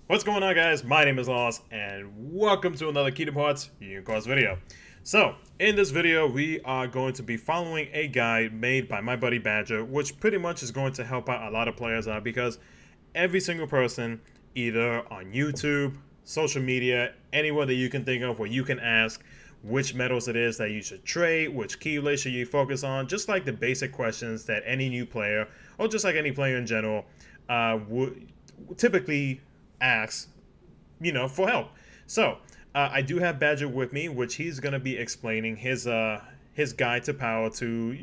What's going on, guys? My name is Lost, and welcome to another Kingdom Hearts Unicorns video. So, in this video, we are going to be following a guide made by my buddy Badger, which pretty much is going to help out a lot of players out because every single person, either on YouTube, social media, anywhere that you can think of where you can ask which metals it is that you should trade, which Keyblades should you focus on, just like the basic questions that any new player, or just like any player in general, would typically asks, for help. So I do have Badger with me, which he's gonna be explaining his guide to power to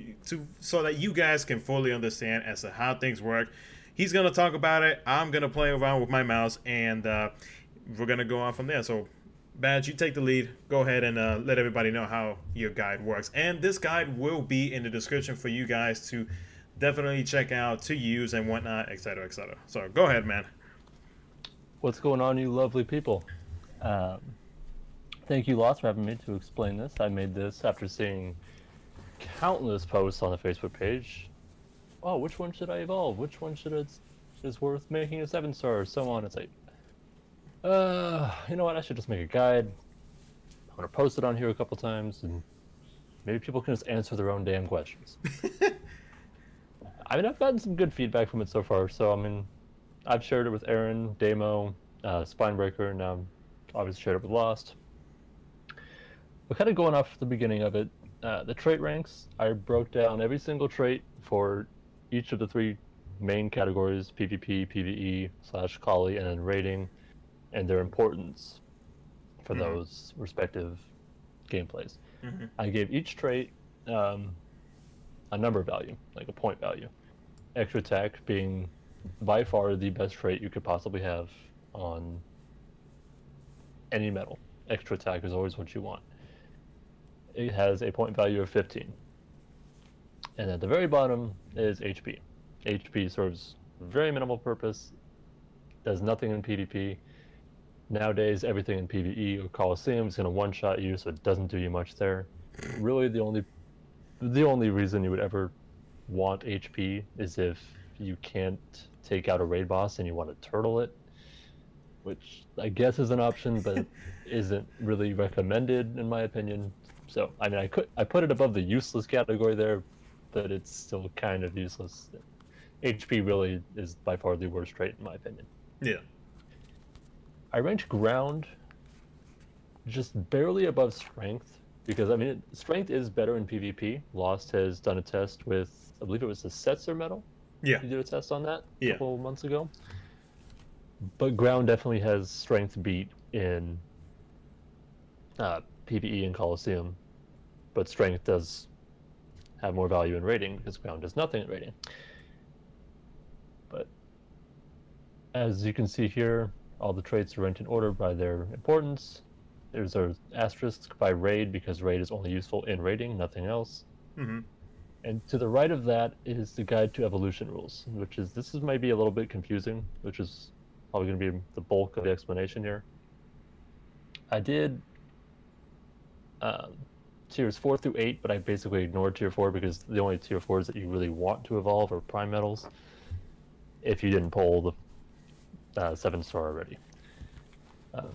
so that you guys can fully understand as to how things work. He's gonna talk about it. I'm gonna play around with my mouse, and we're gonna go on from there. So, Badge, you take the lead. Go ahead and let everybody know how your guide works. And this guide will be in the description for you guys to definitely check out, to use, and whatnot, etc., etc. So, go ahead, man. What's going on, you lovely people? Thank you, Lots, for having me to explain this. I made this after seeing countless posts on the Facebook page. Oh, which one should I evolve? Which one is worth making a 7-star, or so on. It's like, you know what? I should just make a guide. I'm gonna post it on here a couple times, and maybe people can just answer their own damn questions. I mean, I've gotten some good feedback from it so far. So, I mean, I've shared it with Aaron, Damo, Spinebreaker, and now obviously shared it with Lost. But kind of going off the beginning of it, the trait ranks, I broke down every single trait for each of the three main categories, PvP, PvE, /Kali, and then rating, and their importance for those respective gameplays. I gave each trait a number value, like a point value. Extra attack being by far the best trait you could possibly have on any metal. Extra attack is always what you want. It has a point value of 15. And at the very bottom is HP. HP serves very minimal purpose, does nothing in PvP. Nowadays, everything in PvE or Coliseum is going to one-shot you, so it doesn't do you much there. Really, the only reason you would ever want HP is if you can't take out a raid boss and you want to turtle it, which I guess is an option, but isn't really recommended in my opinion. So I mean, I put it above the useless category there, but it's still kind of useless. HP really is by far the worst trait in my opinion. Yeah. I ranked ground just barely above strength because I mean strength is better in PvP. Lost has done a test with, I believe it was the Setzer medal. Yeah. You did a test on that Yeah. a couple months ago. But ground definitely has strength beat in PvE and Coliseum. But strength does have more value in rating because ground does nothing in rating. But as you can see here, all the traits are ranked in order by their importance. There's an asterisk by raid because raid is only useful in rating, nothing else. And to the right of that is the guide to evolution rules, which is, this might be a little bit confusing, which is probably going to be the bulk of the explanation here. I did tiers 4 through 8, but I basically ignored tier 4 because the only tier 4s that you really want to evolve are prime metals, if you didn't pull the 7-star already.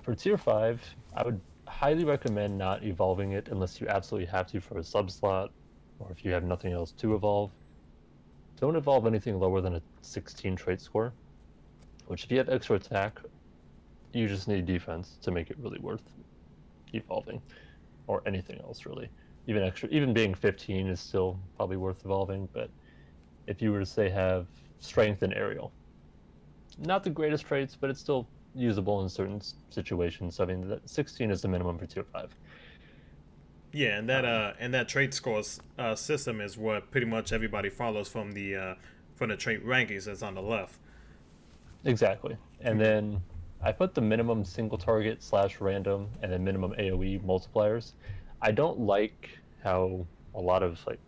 For tier 5, I would highly recommend not evolving it unless you absolutely have to for a sub-slot, or if you have nothing else to evolve. Don't evolve anything lower than a 16 trait score, which if you have extra attack, you just need defense to make it really worth evolving, or anything else really. Even being 15 is still probably worth evolving, but if you were to say have strength and aerial, not the greatest traits, but it's still usable in certain situations. I mean, that 16 is the minimum for tier 5. Yeah, and that trait scores system is what pretty much everybody follows from the trait rankings that's on the left. Exactly. And then I put the minimum single target / random and then minimum AoE multipliers. I don't like how a lot of like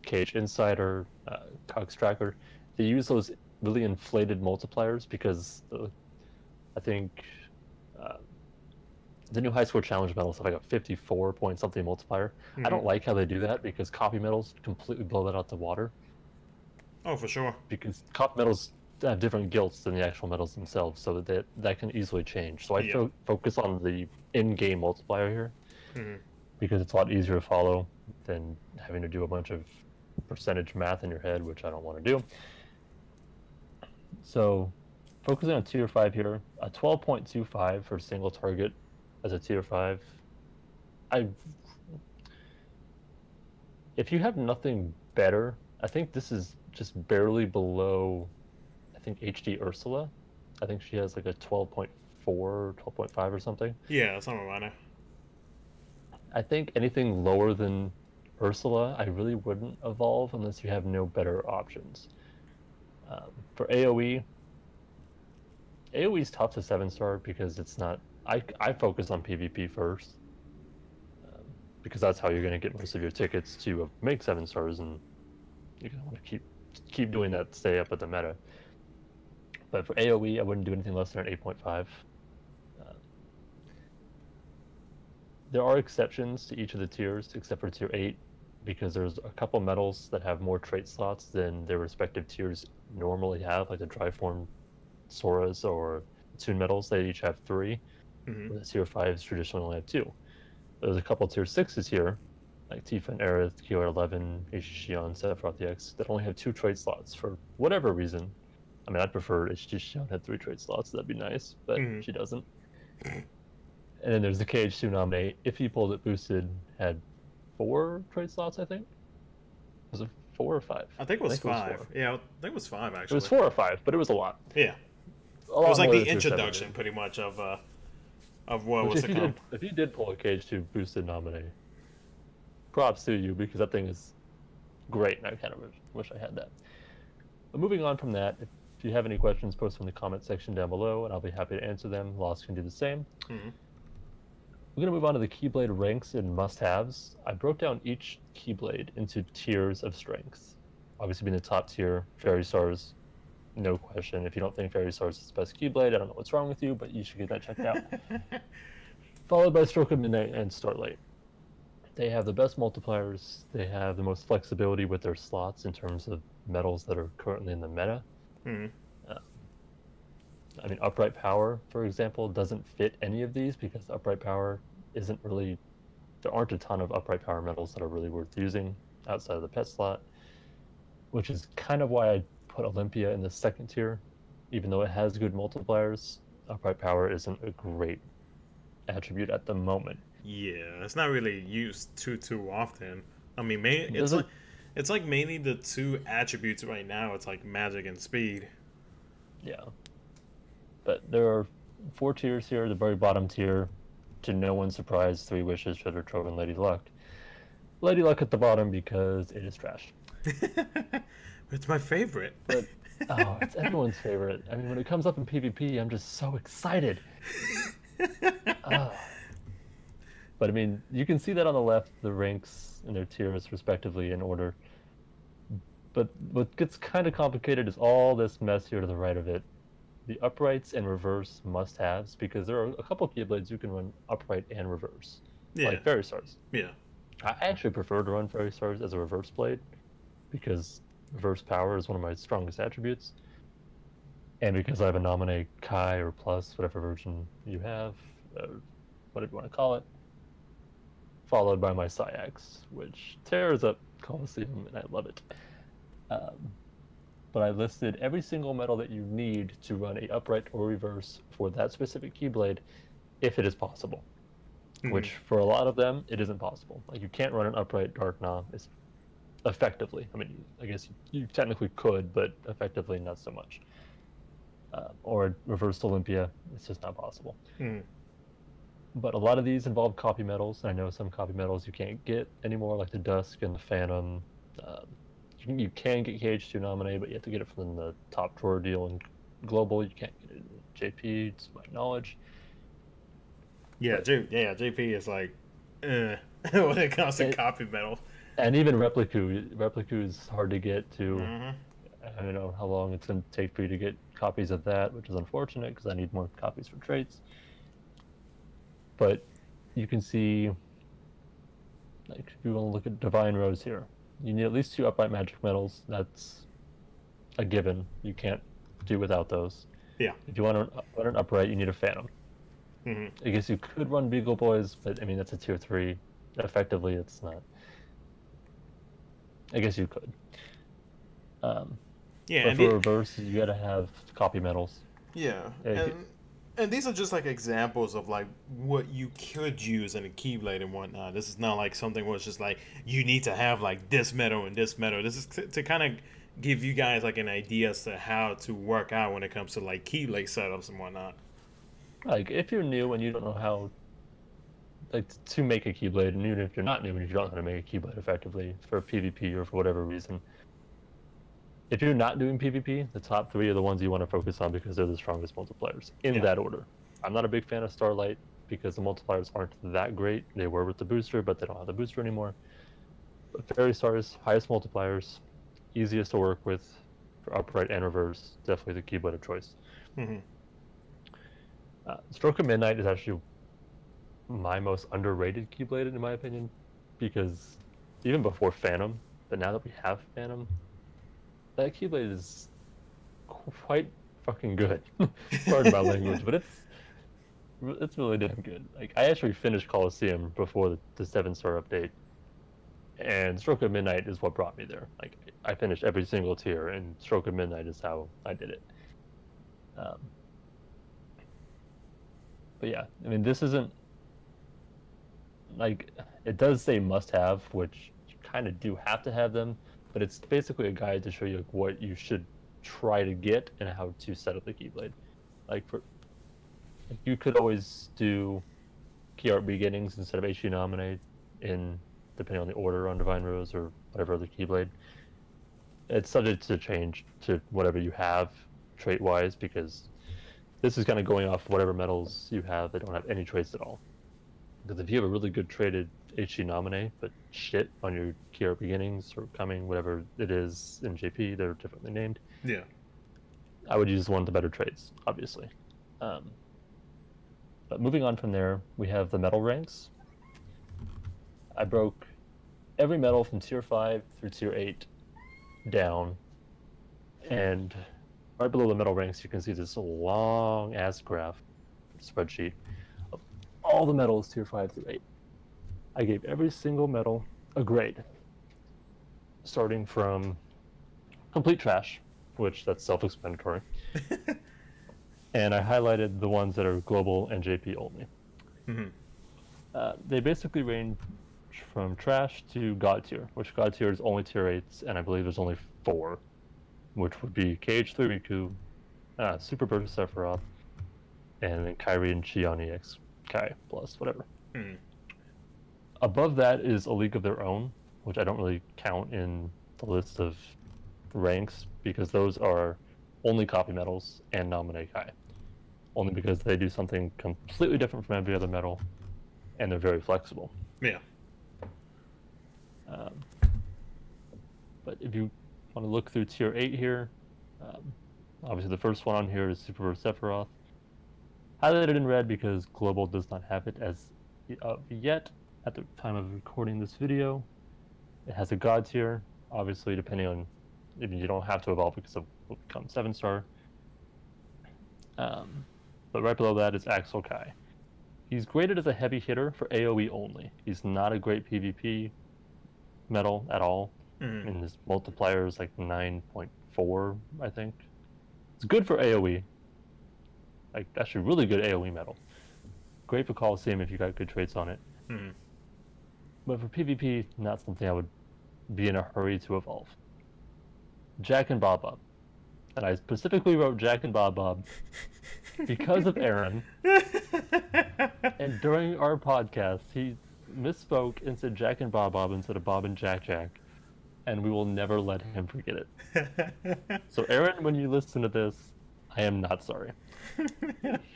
Cage Insider, Cox Tracker, they use those really inflated multipliers because I think the new high score challenge medals have like a 54 point something multiplier. I don't like how they do that because copy medals completely blow that out the water. Oh, for sure. Because copy medals have different gilts than the actual medals themselves, so that can easily change. So I Yeah. focus on the in-game multiplier here Mhm. because it's a lot easier to follow than having to do a bunch of percentage math in your head, which I don't want to do. So focusing on tier 5 here, a 12.25 for single target as a tier 5. If you have nothing better, I think this is just barely below, I think, HD Ursula. I think she has like a 12.4, 12.5 or something. Yeah, something like that. I think anything lower than Ursula, I really wouldn't evolve unless you have no better options. For AoE, AoE is tough to 7-star because it's not. I focus on PvP first because that's how you're going to get most of your tickets to make 7-stars, and you're going to want to keep doing that to stay up with the meta. But for AoE, I wouldn't do anything less than an 8.5. There are exceptions to each of the tiers, except for tier 8, because there's a couple medals that have more trait slots than their respective tiers normally have, like the Dryform Soras or Toon medals. They each have 3, Mhm. whereas tier 5s traditionally only have 2. There's a couple tier 6s here, like Tifa and Aerith, QR11, Shion, Sephiroth EX, that only have 2 trait slots for whatever reason. I mean, I'd prefer Shion had 3 trait slots, that'd be nice, but Mhm. she doesn't. And then there's the KH2 nominate. If you pulled it boosted, had 4 trade slots, I think. Was it 4 or 5? I think it was It was 5. 4. Yeah, I think it was 5 It was actually. 4 or 5, but it was a lot. Yeah, A it was lot like more the than tier 7 introduction, did. pretty much, of what Which was to come. if you did pull a KH2 boosted nominee, props to you because that thing is great, and I kind of wish I had that. But moving on from that, if you have any questions, post them in the comment section down below, and I'll be happy to answer them. Lost can do the same. Mhm. We're going to move on to the Keyblade ranks and must-haves. I broke down each Keyblade into tiers of strength. Obviously, being the top tier, Fairy Stars, no question. If you don't think Fairy Stars is the best Keyblade, I don't know what's wrong with you, but you should get that checked out. Followed by Stroke of Midnight and Starlight. They have the best multipliers. They have the most flexibility with their slots in terms of medals that are currently in the meta. Mhm. I mean, Upright Power, for example, doesn't fit any of these because Upright Power isn't really. There aren't a ton of Upright Power medals that are really worth using outside of the pet slot, which is kind of why I put Olympia in the second tier. Even though it has good multipliers, Upright Power isn't a great attribute at the moment. Yeah, it's not really used too often. I mean, it's like mainly the 2 attributes right now. It's like magic and speed. Yeah. But there are 4 tiers here. The very bottom tier, to no one's surprise, 3 wishes, Treasure Trove, and Lady Luck. Lady Luck at the bottom because it is trash. It's my favorite. But oh, it's everyone's favorite. I mean, when it comes up in PvP, I'm just so excited. But I mean, you can see that on the left, the ranks and their tiers respectively in order. But what gets kind of complicated is all this mess here to the right of it. The uprights and reverse must-haves, because there are a couple Keyblades you can run upright and reverse, Yeah. like Fairy Stars. Yeah. I actually prefer to run Fairy Stars as a reverse blade, because reverse power is one of my strongest attributes. And because I have a nominate Kai or Plus, whatever version you have, whatever you want to call it, followed by my Syax, which tears up Colosseum, and I love it. But I listed every single medal that you need to run a upright or reverse for that specific Keyblade, if it is possible. Mhm. Which, for a lot of them, it isn't possible. Like, you can't run an upright Dark Gnom effectively. I mean, I guess you technically could, but effectively not so much. Or reversed Olympia, it's just not possible. Mhm. But a lot of these involve copy medals, and I know some copy medals you can't get anymore, like the Dusk and the Phantom. You can get KH2 nominee, but you have to get it from the top drawer deal in Global. You can't get it in JP, to my knowledge. Yeah, JP is like, when it comes to copy metal. And even Repliku is hard to get to. Mhm. I don't know how long it's going to take for you to get copies of that, which is unfortunate because I need more copies for traits. But you can see, like, if you want to look at Divine Rose here, you need at least 2 upright magic medals. That's a given. You can't do without those. Yeah. If you want to run an upright, you need a Phantom. I guess you could run Beagle Boys, but I mean that's a tier 3. Effectively, it's not. I guess you could. Yeah, but and for reverse, you gotta have copy medals. Yeah, and these are just like examples of like what you could use in a Keyblade and whatnot. This is not like something where it's just like you need to have like this medal and this medal. This is to kind of give you guys like an idea as to how to work out when it comes to like Keyblade setups and whatnot. Like if you're new and you don't know how like to make a Keyblade, and even if you're not new and you don't know how to make a Keyblade effectively for PvP or for whatever reason, if you're not doing PvP, the top 3 are the ones you want to focus on because they're the strongest multipliers in that order. I'm not a big fan of Starlight because the multipliers aren't that great. They were with the booster, but they don't have the booster anymore. But Fairy Stars, highest multipliers, easiest to work with for upright and reverse. Definitely the Keyblade of choice. Stroke of Midnight is actually my most underrated Keyblade in my opinion, because even before Phantom, but now that we have Phantom, that Keyblade is quite fucking good. Pardon my language, but it's really damn good. Like I actually finished Coliseum before the 7-star update, and Stroke of Midnight is what brought me there. Like I finished every single tier, and Stroke of Midnight is how I did it. But yeah, I mean, this isn't like it does say must-have, which you kind of do have to have them, but it's basically a guide to show you like, what you should try to get and how to set up the Keyblade. Like you could always do key art beginnings instead of HG nominate in depending on the order on Divine Rose or whatever other Keyblade. It's subject to change to whatever you have trait-wise, because this is kind of going off whatever medals you have that don't have any traits at all. Because if you have a really good traded HG nominate, but shit on your key art beginnings or coming, whatever it is in JP, they're differently named. Yeah. I would use one of the better traits, obviously. But moving on from there, we have the medal ranks. I broke every medal from tier 5 through tier 8 down, and right below the medal ranks you can see this long ass graph spreadsheet of all the medals tier 5 through 8. I gave every single medal a grade, starting from complete trash, which that's self-explanatory, and I highlighted the ones that are global and JP only. They basically range from trash to god tier, which god tier is only tier 8s, and I believe there's only 4, which would be KH3 Riku, Super Burst Sephiroth, and then Kairi and Chiani X Kai plus whatever. Above that is a League of Their Own, which I don't really count in the list of ranks because those are only copy medals and nominate Kai, only because they do something completely different from every other medal, and they're very flexible. Yeah. But if you want to look through tier 8 here, obviously the first one on here is Super Burst Sephiroth. Highlighted in red because Global does not have it as yet at the time of recording this video. It has a god tier, obviously depending on, if you don't have to evolve because it will become 7-star. But right below that is Axel Kai. He's graded as a heavy hitter for AoE only. He's not a great PvP medal at all. And his multiplier is like 9.4, I think. It's good for AoE. Like, actually really good AoE medal. Great for Coliseum if you got good traits on it. But for PvP, not something I would be in a hurry to evolve. Jack and Bob Bob. And I specifically wrote Jack and Bob Bob because of Aaron. And during our podcast, he misspoke and said Jack and Bob Bob instead of Bob and Jack Jack. And we will never let him forget it. So Aaron, when you listen to this, I am not sorry.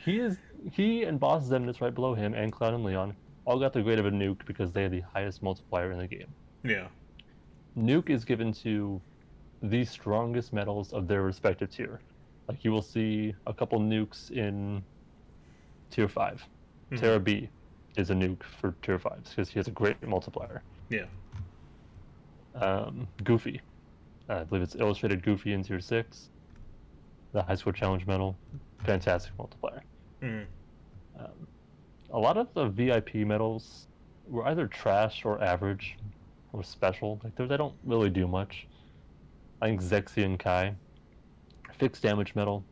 He and Boss Zemnis right below him, and Cloud and Leon, all got the grade of a nuke because they have the highest multiplier in the game. Yeah. Nuke is given to the strongest medals of their respective tier. Like you will see a couple nukes in tier 5. Terra B is a nuke for tier 5s because he has a great multiplier. Yeah. Goofy. I believe it's Illustrated Goofy in tier 6. the high score challenge medal, fantastic multiplier. Mm. Um, a lot of the VIP medals were either trash or average or special. Like they don't really do much. I think Zexian Kai, fixed damage medal,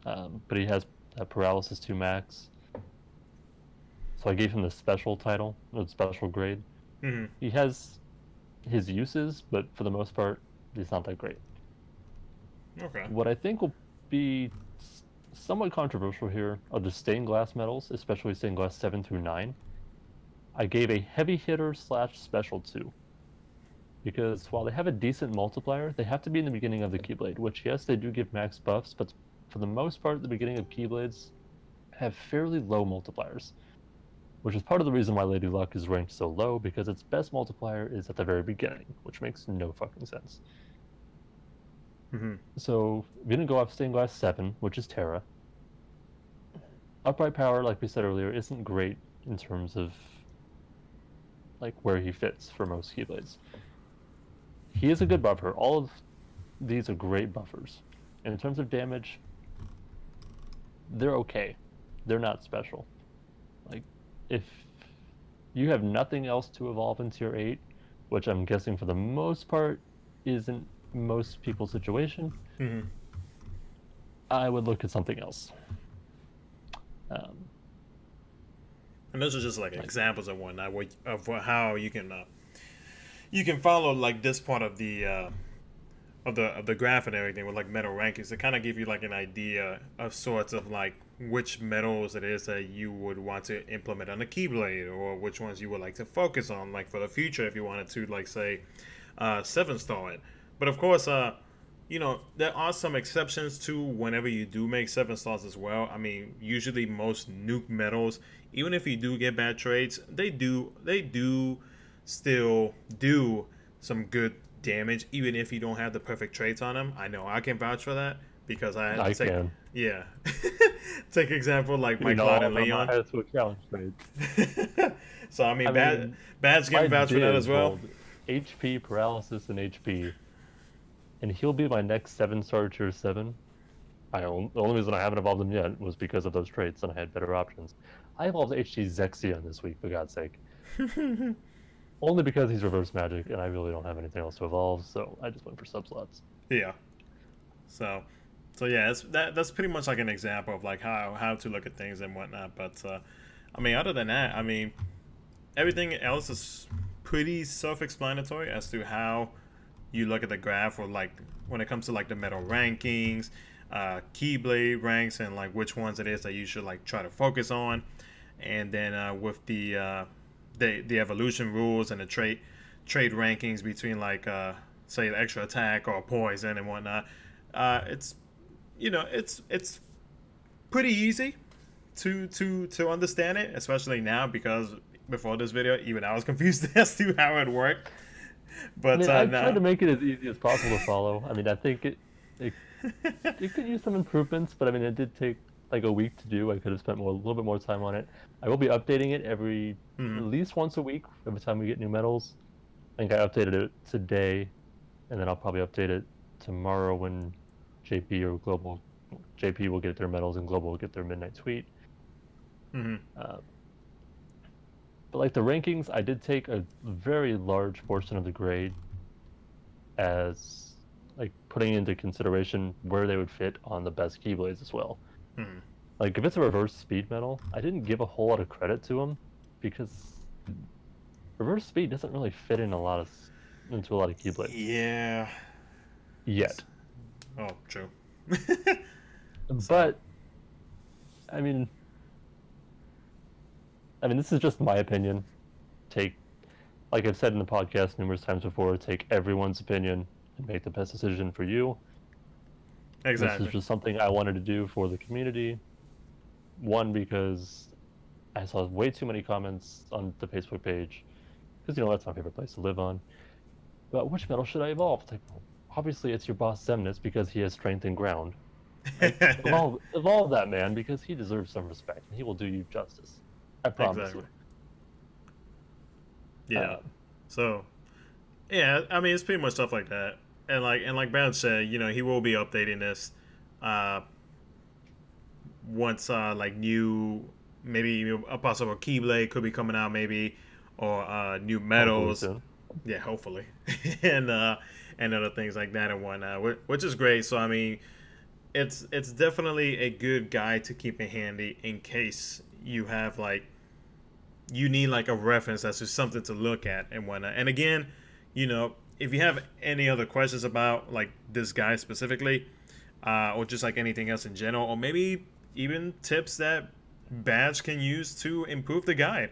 but he has paralysis 2 max. So I gave him the special title, the special grade. Mm-hmm. He has his uses, but for the most part, he's not that great. Okay. What I think will be somewhat controversial here are the stained glass medals, especially stained glass 7 through 9. I gave a heavy hitter / special 2. Because while they have a decent multiplier, they have to be in the beginning of the Keyblade, which yes, they do give max buffs, but for the most part, the beginning of Keyblades have fairly low multipliers. Which is part of the reason why Lady Luck is ranked so low, because its best multiplier is at the very beginning, which makes no fucking sense. Mm-hmm. So, we're going to go off Stained Glass 7, which is Terra. Upright Power, like we said earlier, isn't great in terms of like where he fits for most Keyblades. He is a good buffer. All of these are great buffers. And in terms of damage, they're okay. They're not special. Like, if you have nothing else to evolve into your 8, which I'm guessing for the most part isn't most people's situation, Mm-hmm. I would look at something else. And those are just like examples of whatnot, of how you can follow like this part of the graph and everything with like medal rankings to kind of give you like an idea of sorts of like which medals it is that you would want to implement on the Keyblade, or which ones you would like to focus on like for the future if you wanted to like say 7-star it. But of course you know, there are some exceptions to whenever you do make 7 stars as well. I mean, usually most nuke medals, even if you do get bad trades, they do still do some good damage, even if you don't have the perfect traits on them. I know I can vouch for that because I had to take, can. yeah, take example like my Cloud and Leon. So I mean, Bad's can vouch for that as well. HP, paralysis, and HP. And he'll be my next 7-star tier 7. The only reason I haven't evolved him yet was because of those traits, and I had better options. I evolved HG Zexion this week, for God's sake. Only because he's reverse magic, and I really don't have anything else to evolve, so I just went for subslots. Yeah. So yeah, that's pretty much like an example of like how to look at things and whatnot. But I mean, other than that, I mean, everything else is pretty self-explanatory as to how you look at the graph, or like when it comes to like the medal rankings, Keyblade ranks, and like which ones it is that you should like try to focus on. And then with the evolution rules and the trade rankings between like say the extra attack or poison and whatnot, it's, you know, it's pretty easy to understand it, especially now, because before this video even I was confused as to how it worked. But I tried to make it as easy as possible to follow. I mean, I think it could use some improvements, but I mean, it did take like a week to do. I could have spent a little bit more time on it. I will be updating it at least once a week every time we get new medals. I think I updated it today, and then I'll probably update it tomorrow when JP will get their medals and Global will get their midnight tweet. But like the rankings, I did take a very large portion of the grade as like putting into consideration where they would fit on the best Keyblades as well. Like if it's a reverse speed medal, I didn't give a whole lot of credit to them because reverse speed doesn't really fit into a lot of Keyblades. Yeah. Yet. Oh, true. But I mean, this is just my opinion. Like I've said in the podcast numerous times before, take everyone's opinion and make the best decision for you. Exactly. This is just something I wanted to do for the community. One, because I saw way too many comments on the Facebook page, because, you know, that's my favorite place to live on. But which medal should I evolve? It's like, well, obviously it's your boss Xemnas because he has strength and ground. Like, evolve that man because he deserves some respect and he will do you justice. I promise you. Yeah. So, yeah, I mean, it's pretty much stuff like that. And like Ben said, you know, he will be updating this uh, once like new, maybe a possible Keyblade could be coming out, maybe, or new Hopefully medals. soon. Yeah, hopefully, and other things like that and whatnot, which is great. So I mean, it's definitely a good guide to keep it handy in case you have like you need like a reference as to something to look at and whatnot. And again, if you have any other questions about like this guy specifically, or just like anything else in general, or maybe even tips that Badge can use to improve the guide,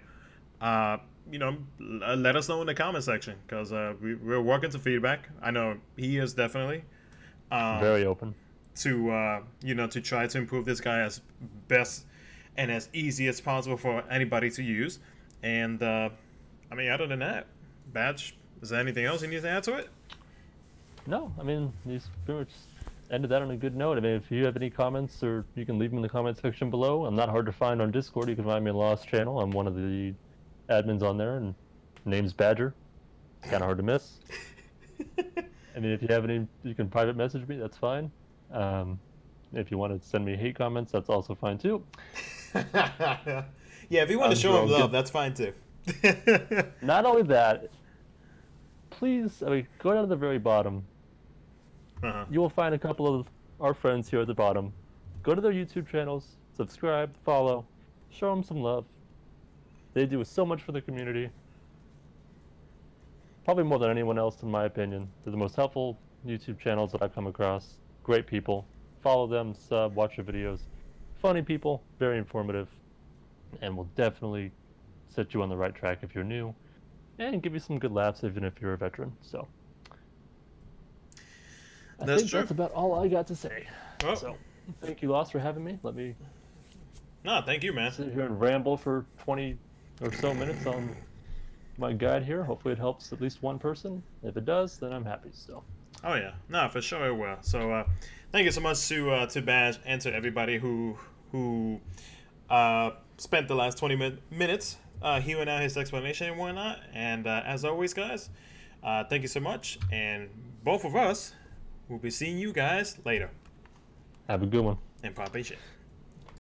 let us know in the comment section because we're working to feedback. I know he is definitely Very open. to try to improve this guy as best and as easy as possible for anybody to use. And I mean, other than that, Badge, is there anything else you need to add to it? No, I mean, he's pretty much ended that on a good note. I mean, if you have any comments, or you can leave them in the comment section below. I'm not hard to find on Discord. You can find me on Lost channel. I'm one of the admins on there, and name's Badger. Kind of hard to miss. I mean, if you have any, you can private message me. That's fine. If you want to send me hate comments, that's also fine too. Yeah, if you want to show him love, that's fine too. Not only that, please, I mean, go down to the very bottom. You will find a couple of our friends here at the bottom. Go to their YouTube channels, subscribe, follow, show them some love. They do so much for the community. Probably more than anyone else, in my opinion. They're the most helpful YouTube channels that I've come across. Great people. Follow them, sub, watch their videos. Funny people, very informative, and will definitely set you on the right track if you're new, and give you some good laughs even if you're a veteran. So I think that's about all I got to say. Well, so thank you, Lost, for having me. Let me thank you, man. sit here and ramble for 20 or so minutes on my guide here. Hopefully it helps at least one person. If it does, then I'm happy. So oh yeah, no, for sure it will. So thank you so much to Badge and to everybody who spent the last 20 minutes hearing out his explanation and whatnot. And as always, guys, thank you so much. And both of us will be seeing you guys later. have a good one. And pop a shit.